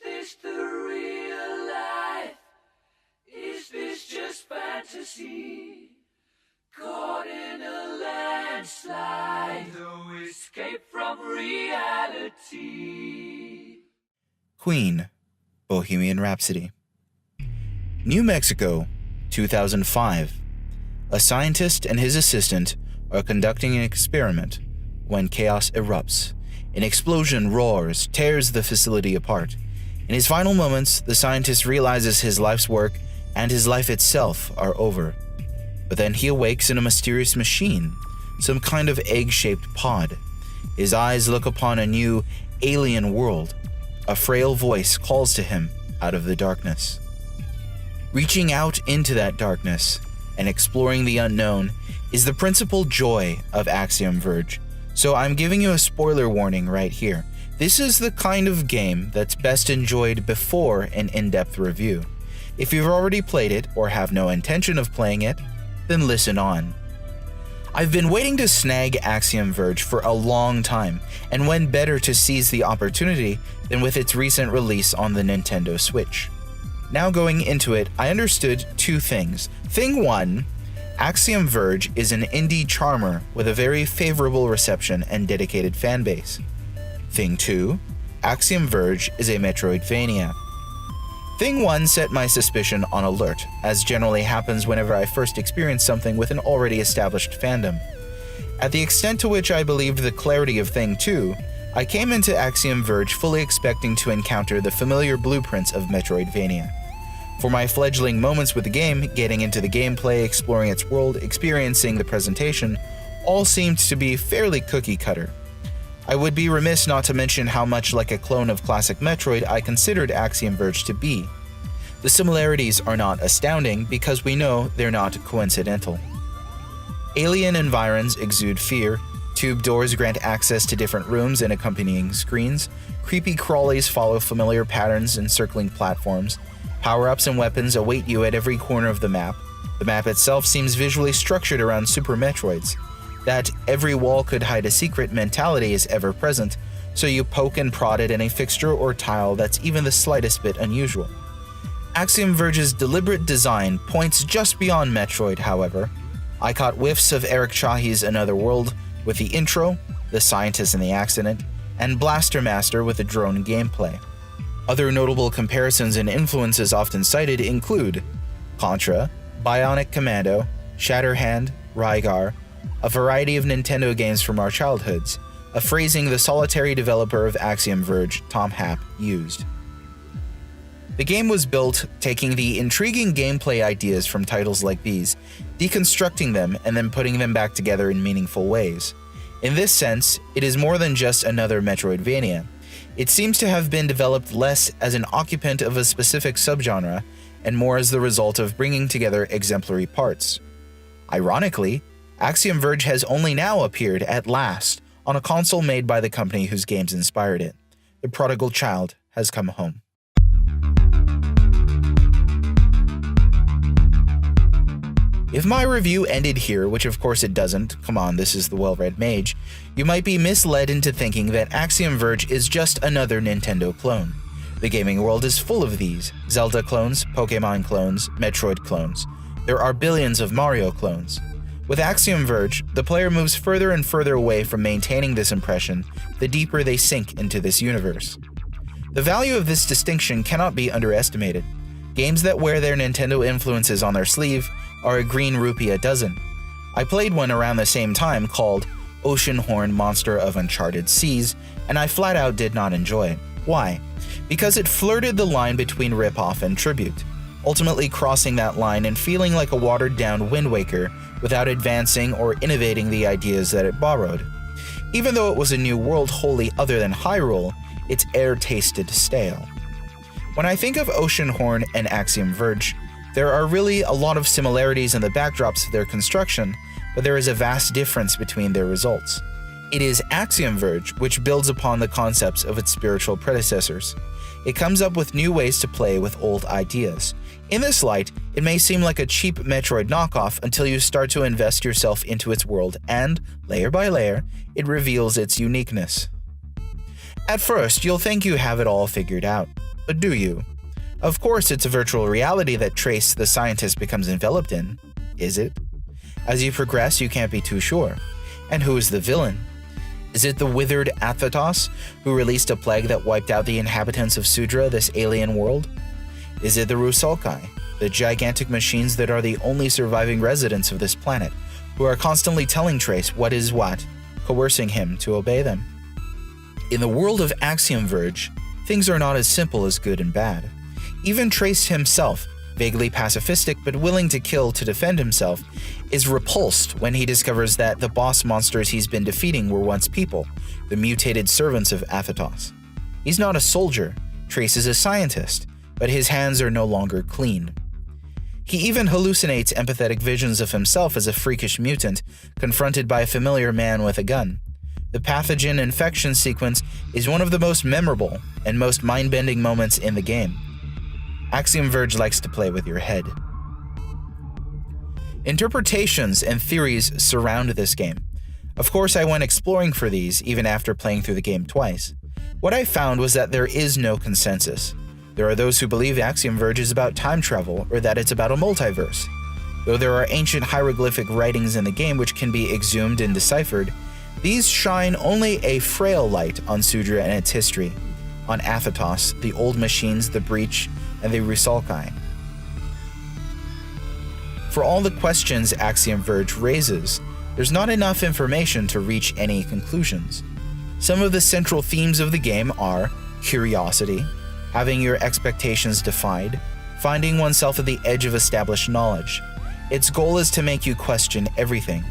this the real life? Is this just fantasy? Caught in a landslide, no escape from reality. Queen, Bohemian Rhapsody. New Mexico, 2005. A scientist and his assistant are conducting an experiment when chaos erupts. An explosion roars, tears the facility apart. In his final moments, the scientist realizes his life's work and his life itself are over. But then he awakes in a mysterious machine, some kind of egg-shaped pod. His eyes look upon a new, alien world. A frail voice calls to him out of the darkness. Reaching out into that darkness and exploring the unknown is the principal joy of Axiom Verge. So I'm giving you a spoiler warning right here. This is the kind of game that's best enjoyed before an in-depth review. If you've already played it or have no intention of playing it, then listen on. I've been waiting to snag Axiom Verge for a long time, and when better to seize the opportunity than with its recent release on the Nintendo Switch. Now going into it, I understood two things. Thing one, Axiom Verge is an indie charmer with a very favorable reception and dedicated fanbase. Thing 2, Axiom Verge is a Metroidvania. Thing 1 set my suspicion on alert, as generally happens whenever I first experience something with an already established fandom. At the extent to which I believed the clarity of Thing 2, I came into Axiom Verge fully expecting to encounter the familiar blueprints of Metroidvania. For my fledgling moments with the game, getting into the gameplay, exploring its world, experiencing the presentation, all seemed to be fairly cookie-cutter. I would be remiss not to mention how much like a clone of classic Metroid I considered Axiom Verge to be. The similarities are not astounding because we know they're not coincidental. Alien environs exude fear, tube doors grant access to different rooms and accompanying screens, creepy crawlies follow familiar patterns encircling platforms, power-ups and weapons await you at every corner of the map. The map itself seems visually structured around Super Metroids. That every wall could hide a secret mentality is ever present, so you poke and prod at any fixture or tile that's even the slightest bit unusual. Axiom Verge's deliberate design points just beyond Metroid, however. I caught whiffs of Eric Chahi's Another World with the intro, the scientist and the accident, and Blaster Master with the drone gameplay. Other notable comparisons and influences often cited include Contra, Bionic Commando, Shatterhand, Rygar, a variety of Nintendo games from our childhoods, a phrasing the solitary developer of Axiom Verge, Tom Happ, used. The game was built taking the intriguing gameplay ideas from titles like these, deconstructing them, and then putting them back together in meaningful ways. In this sense, it is more than just another Metroidvania. It seems to have been developed less as an occupant of a specific subgenre, and more as the result of bringing together exemplary parts. Ironically, Axiom Verge has only now appeared at last on a console made by the company whose games inspired it. The prodigal child has come home. If my review ended here, which of course it doesn't, come on, this is the well-read Mage, you might be misled into thinking that Axiom Verge is just another Nintendo clone. The gaming world is full of these: Zelda clones, Pokemon clones, Metroid clones. There are billions of Mario clones. With Axiom Verge, the player moves further and further away from maintaining this impression the deeper they sink into this universe. The value of this distinction cannot be underestimated. Games that wear their Nintendo influences on their sleeve are a green rupee a dozen. I played one around the same time called Oceanhorn Monster of Uncharted Seas, and I flat out did not enjoy it. Why? Because it flirted the line between ripoff and tribute, ultimately crossing that line and feeling like a watered-down Wind Waker without advancing or innovating the ideas that it borrowed. Even though it was a new world wholly other than Hyrule, its air tasted stale. When I think of Oceanhorn and Axiom Verge, there are really a lot of similarities in the backdrops of their construction, but there is a vast difference between their results. It is Axiom Verge which builds upon the concepts of its spiritual predecessors. It comes up with new ways to play with old ideas. In this light, it may seem like a cheap Metroid knockoff until you start to invest yourself into its world and, layer by layer, it reveals its uniqueness. At first, you'll think you have it all figured out. but do you? Of course, it's a virtual reality that Trace, the scientist, becomes enveloped in. Is it? As you progress, you can't be too sure. And who is the villain? Is it the withered Athetos, who released a plague that wiped out the inhabitants of Sudra, this alien world? Is it the Rusalkai, the gigantic machines that are the only surviving residents of this planet, who are constantly telling Trace what is what, coercing him to obey them? In the world of Axiom Verge, things are not as simple as good and bad. Even Trace himself, vaguely pacifistic but willing to kill to defend himself, is repulsed when he discovers that the boss monsters he's been defeating were once people, the mutated servants of Athetos. He's not a soldier, Trace is a scientist, but his hands are no longer clean. He even hallucinates empathetic visions of himself as a freakish mutant, confronted by a familiar man with a gun. The pathogen infection sequence is one of the most memorable and most mind-bending moments in the game. Axiom Verge likes to play with your head. Interpretations and theories surround this game. Of course, I went exploring for these even after playing through the game twice. What I found was that there is no consensus. There are those who believe Axiom Verge is about time travel or that it's about a multiverse. Though there are ancient hieroglyphic writings in the game which can be exhumed and deciphered, these shine only a frail light on Sudra and its history, on Athetos, the old machines, the Breach, and the Rusalkai. For all the questions Axiom Verge raises, there's not enough information to reach any conclusions. Some of the central themes of the game are curiosity, having your expectations defied, finding oneself at the edge of established knowledge. Its goal is to make you question everything.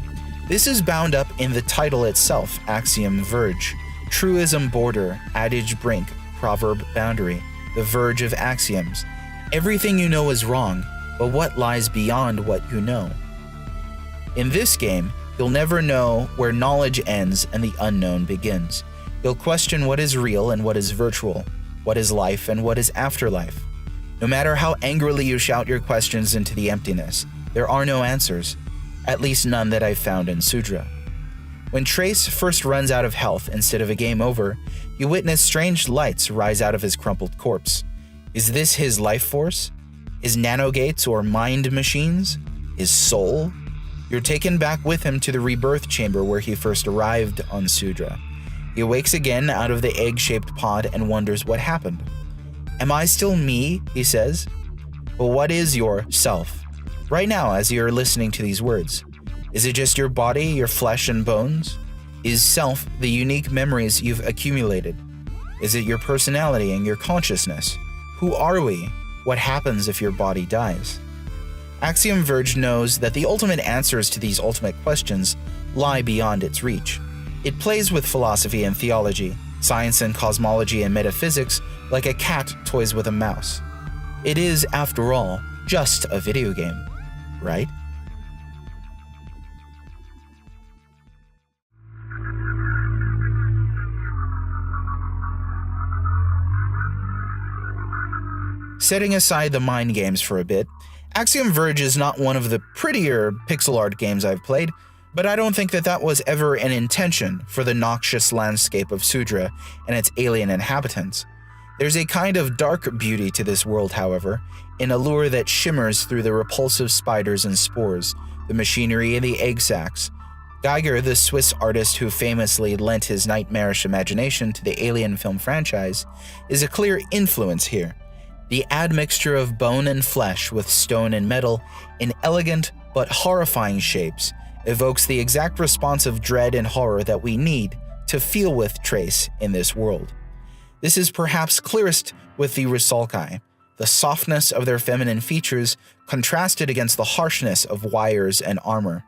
This is bound up in the title itself, Axiom Verge, truism border, adage brink, proverb boundary, the verge of axioms. Everything you know is wrong, but what lies beyond what you know? In this game, you'll never know where knowledge ends and the unknown begins. You'll question what is real and what is virtual, what is life and what is afterlife. No matter how angrily you shout your questions into the emptiness, there are no answers, at least none that I've found in Sudra. When Trace first runs out of health instead of a game over, you witness strange lights rise out of his crumpled corpse. Is this his life force? His nanogates or mind machines? His soul? You're taken back with him to the rebirth chamber where he first arrived on Sudra. He awakes again out of the egg-shaped pod and wonders what happened. Am I still me? He says. Well, what is your self? Right now, as you're listening to these words, is it just your body, your flesh and bones? Is self the unique memories you've accumulated? Is it your personality and your consciousness? Who are we? What happens if your body dies? Axiom Verge knows that the ultimate answers to these ultimate questions lie beyond its reach. It plays with philosophy and theology, science and cosmology and metaphysics like a cat toys with a mouse. It is, after all, just a video game, right? Setting aside the mind games for a bit, Axiom Verge is not one of the prettier pixel art games I've played, but I don't think that was ever an intention for the noxious landscape of Sudra and its alien inhabitants. There's a kind of dark beauty to this world, however, an allure that shimmers through the repulsive spiders and spores, the machinery and the egg sacs. Geiger, the Swiss artist who famously lent his nightmarish imagination to the Alien film franchise, is a clear influence here. The admixture of bone and flesh with stone and metal in elegant but horrifying shapes evokes the exact response of dread and horror that we need to feel with Trace in this world. This is perhaps clearest with the Rusalkai, the softness of their feminine features contrasted against the harshness of wires and armor.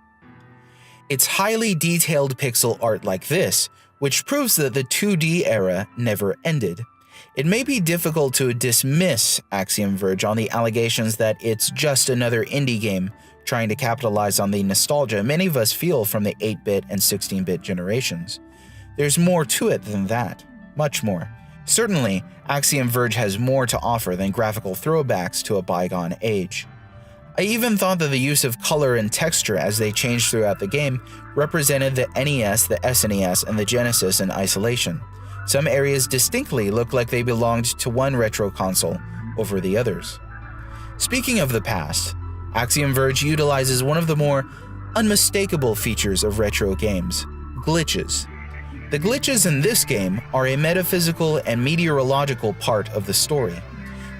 It's highly detailed pixel art like this, which proves that the 2D era never ended. It may be difficult to dismiss Axiom Verge on the allegations that it's just another indie game trying to capitalize on the nostalgia many of us feel from the 8-bit and 16-bit generations. There's more to it than that, much more. Certainly, Axiom Verge has more to offer than graphical throwbacks to a bygone age. I even thought that the use of color and texture as they changed throughout the game represented the NES, the SNES, and the Genesis in isolation. Some areas distinctly look like they belonged to one retro console over the others. Speaking of the past, Axiom Verge utilizes one of the more unmistakable features of retro games: glitches. The glitches in this game are a metaphysical and meteorological part of the story.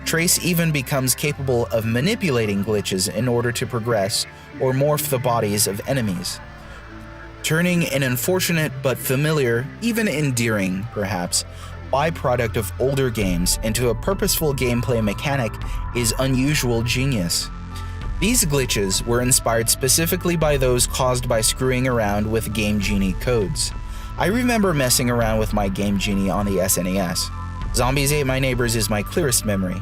Trace even becomes capable of manipulating glitches in order to progress or morph the bodies of enemies. Turning an unfortunate but familiar, even endearing perhaps, byproduct of older games into a purposeful gameplay mechanic is unusual genius. These glitches were inspired specifically by those caused by screwing around with Game Genie codes. I remember messing around with my Game Genie on the SNES. Zombies Ate My Neighbors is my clearest memory.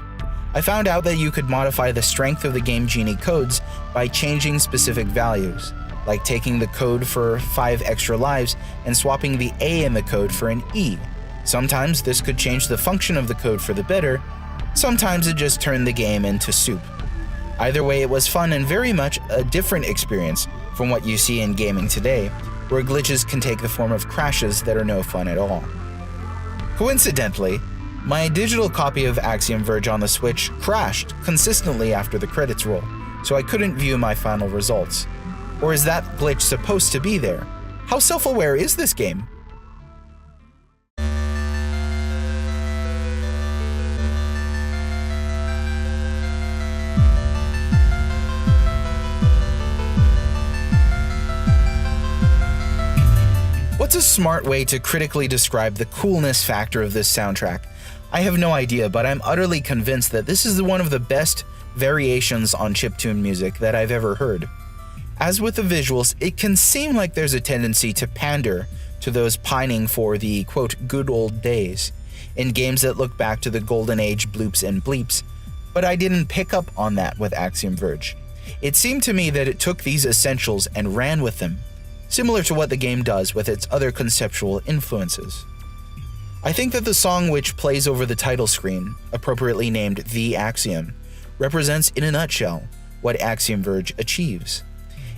I found out that you could modify the strength of the Game Genie codes by changing specific values, like taking the code for 5 extra lives and swapping the A in the code for an E. Sometimes this could change the function of the code for the better, sometimes it just turned the game into soup. Either way, it was fun and very much a different experience from what you see in gaming today, where glitches can take the form of crashes that are no fun at all. Coincidentally, my digital copy of Axiom Verge on the Switch crashed consistently after the credits roll, so I couldn't view my final results. Or is that glitch supposed to be there? How self-aware is this game? What's a smart way to critically describe the coolness factor of this soundtrack? I have no idea, but I'm utterly convinced that this is one of the best variations on chiptune music that I've ever heard. As with the visuals, it can seem like there's a tendency to pander to those pining for the, quote, good old days in games that look back to the golden age bloops and bleeps, but I didn't pick up on that with Axiom Verge. It seemed to me that it took these essentials and ran with them, similar to what the game does with its other conceptual influences. I think that the song which plays over the title screen, appropriately named The Axiom, represents in a nutshell what Axiom Verge achieves.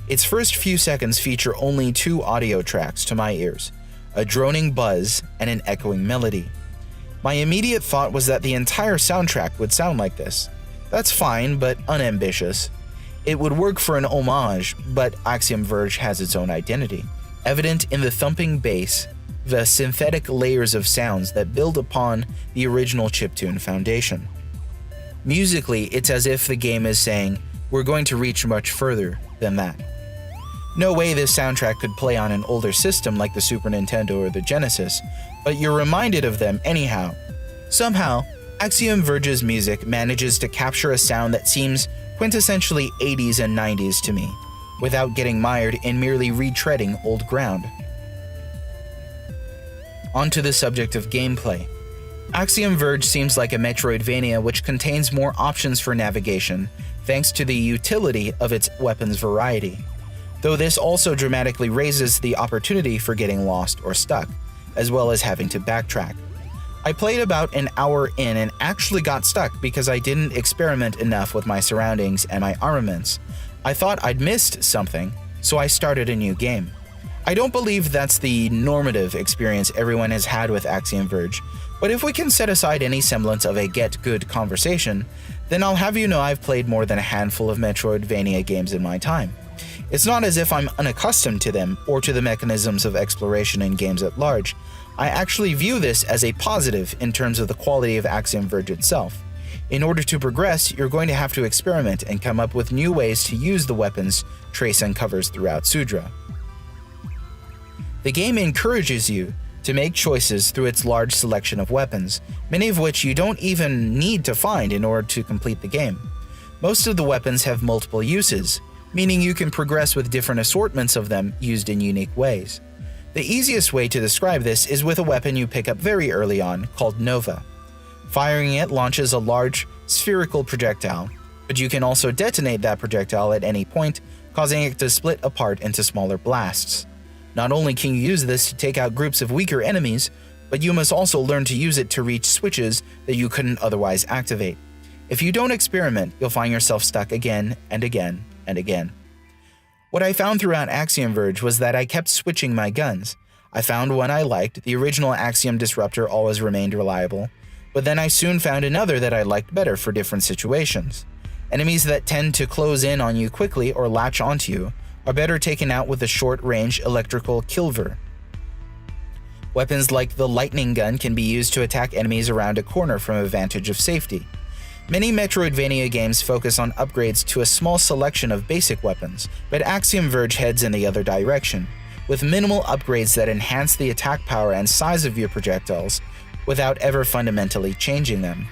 Its first few seconds feature only 2 audio tracks to my ears, a droning buzz and an echoing melody. My immediate thought was that the entire soundtrack would sound like this. That's fine, but unambitious. It would work for an homage, but Axiom Verge has its own identity, evident in the thumping bass, the synthetic layers of sounds that build upon the original chiptune foundation. Musically, it's as if the game is saying, we're going to reach much further than that. No way this soundtrack could play on an older system like the Super Nintendo or the Genesis, but you're reminded of them anyhow. Somehow, Axiom Verge's music manages to capture a sound that seems quintessentially 80s and 90s to me, without getting mired in merely retreading old ground. Onto the subject of gameplay. Axiom Verge seems like a Metroidvania which contains more options for navigation, thanks to the utility of its weapons variety, though this also dramatically raises the opportunity for getting lost or stuck, as well as having to backtrack. I played about an hour in and actually got stuck because I didn't experiment enough with my surroundings and my armaments. I thought I'd missed something, so I started a new game. I don't believe that's the normative experience everyone has had with Axiom Verge, but if we can set aside any semblance of a get-good conversation, then I'll have you know I've played more than a handful of Metroidvania games in my time. It's not as if I'm unaccustomed to them or to the mechanisms of exploration in games at large. I actually view this as a positive in terms of the quality of Axiom Verge itself. In order to progress, you're going to have to experiment and come up with new ways to use the weapons Trace uncovers throughout Sudra. The game encourages you to make choices through its large selection of weapons, many of which you don't even need to find in order to complete the game. Most of the weapons have multiple uses, meaning you can progress with different assortments of them used in unique ways. The easiest way to describe this is with a weapon you pick up very early on called Nova. Firing it launches a large, spherical projectile, but you can also detonate that projectile at any point, causing it to split apart into smaller blasts. Not only can you use this to take out groups of weaker enemies, but you must also learn to use it to reach switches that you couldn't otherwise activate. If you don't experiment, you'll find yourself stuck again and again and again. What I found throughout Axiom Verge was that I kept switching my guns. I found one I liked. The original Axiom Disruptor always remained reliable, but then I soon found another that I liked better for different situations. Enemies that tend to close in on you quickly or latch onto you are better taken out with a short-range electrical kilver. Weapons like the lightning gun can be used to attack enemies around a corner from a vantage of safety. Many Metroidvania games focus on upgrades to a small selection of basic weapons, but Axiom Verge heads in the other direction, with minimal upgrades that enhance the attack power and size of your projectiles without ever fundamentally changing them.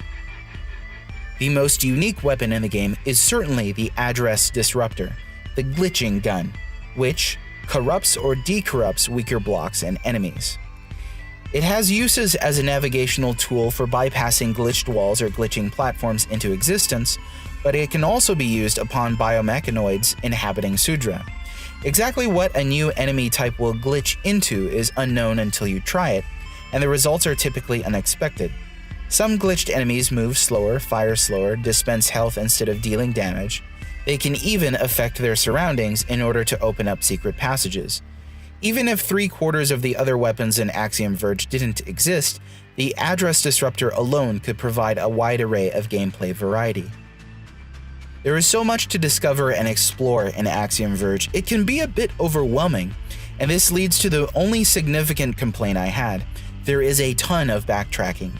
The most unique weapon in the game is certainly the Address Disruptor, the glitching gun, which corrupts or decorrupts weaker blocks and enemies. It has uses as a navigational tool for bypassing glitched walls or glitching platforms into existence, but it can also be used upon biomechanoids inhabiting Sudra. Exactly what a new enemy type will glitch into is unknown until you try it, and the results are typically unexpected. Some glitched enemies move slower, fire slower, dispense health instead of dealing damage. They can even affect their surroundings in order to open up secret passages. Even if 3/4 of the other weapons in Axiom Verge didn't exist, the Address Disruptor alone could provide a wide array of gameplay variety. There is so much to discover and explore in Axiom Verge, it can be a bit overwhelming, and this leads to the only significant complaint I had. There is a ton of backtracking.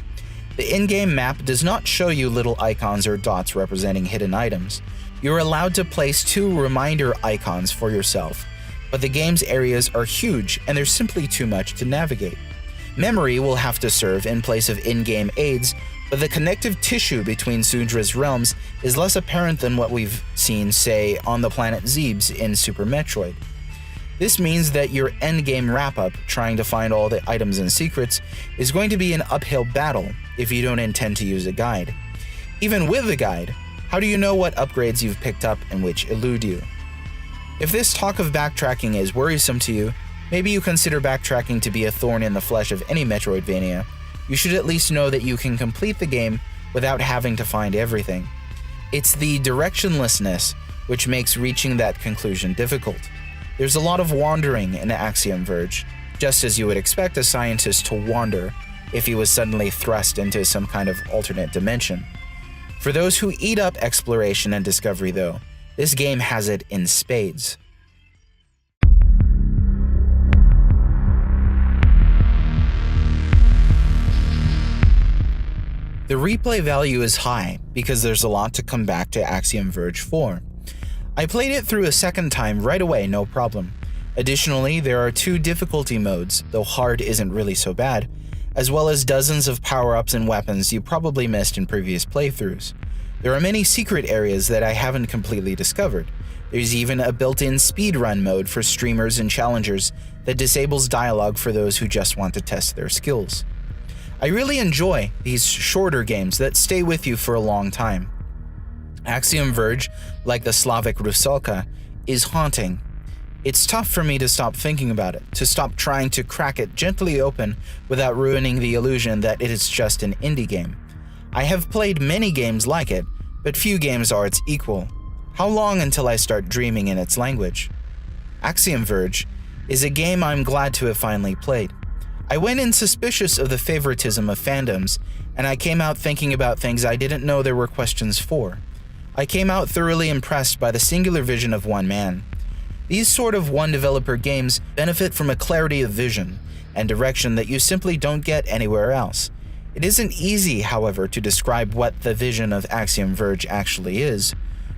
The in-game map does not show you little icons or dots representing hidden items. You're allowed to place 2 reminder icons for yourself, but the game's areas are huge and there's simply too much to navigate. Memory will have to serve in place of in-game aids, but the connective tissue between Sudra's realms is less apparent than what we've seen, say, on the planet Zebes in Super Metroid. This means that your endgame wrap-up, trying to find all the items and secrets, is going to be an uphill battle if you don't intend to use a guide. Even with the guide, how do you know what upgrades you've picked up and which elude you? If this talk of backtracking is worrisome to you, maybe you consider backtracking to be a thorn in the flesh of any Metroidvania. You should at least know that you can complete the game without having to find everything. It's the directionlessness which makes reaching that conclusion difficult. There's a lot of wandering in Axiom Verge, just as you would expect a scientist to wander if he was suddenly thrust into some kind of alternate dimension. For those who eat up exploration and discovery, though, this game has it in spades. The replay value is high because there's a lot to come back to Axiom Verge for. I played it through a second time right away, no problem. Additionally, there are 2 difficulty modes, though hard isn't really so bad, as well as dozens of power-ups and weapons you probably missed in previous playthroughs. There are many secret areas that I haven't completely discovered. There's even a built-in speedrun mode for streamers and challengers that disables dialogue for those who just want to test their skills. I really enjoy these shorter games that stay with you for a long time. Axiom Verge, like the Slavic Rusalka, is haunting. It's tough for me to stop thinking about it, to stop trying to crack it gently open without ruining the illusion that it is just an indie game. I have played many games like it, but few games are its equal. How long until I start dreaming in its language? Axiom Verge is a game I'm glad to have finally played. I went in suspicious of the favoritism of fandoms, and I came out thinking about things I didn't know there were questions for. I came out thoroughly impressed by the singular vision of one man. These sort of one-developer games benefit from a clarity of vision and direction that you simply don't get anywhere else. It isn't easy, however, to describe what the vision of Axiom Verge actually is.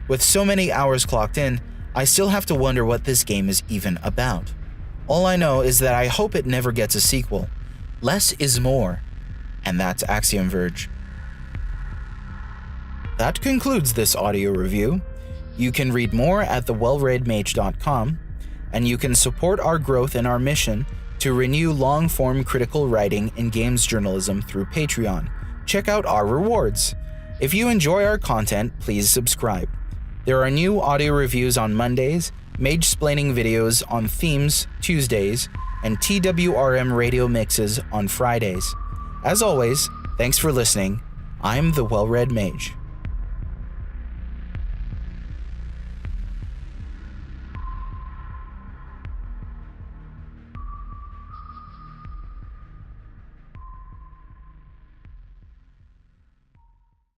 With so many hours clocked in, I still have to wonder what this game is even about. All I know is that I hope it never gets a sequel. Less is more, and that's Axiom Verge. That concludes this audio review. You can read more at thewellreadmage.com, and you can support our growth in our mission to renew long-form critical writing in games journalism through Patreon. Check out our rewards. If you enjoy our content, please subscribe. There are new audio reviews on Mondays, Mage-splaining videos on themes Tuesdays, and TWRM radio mixes on Fridays. As always, thanks for listening. I'm the Well-Read Mage.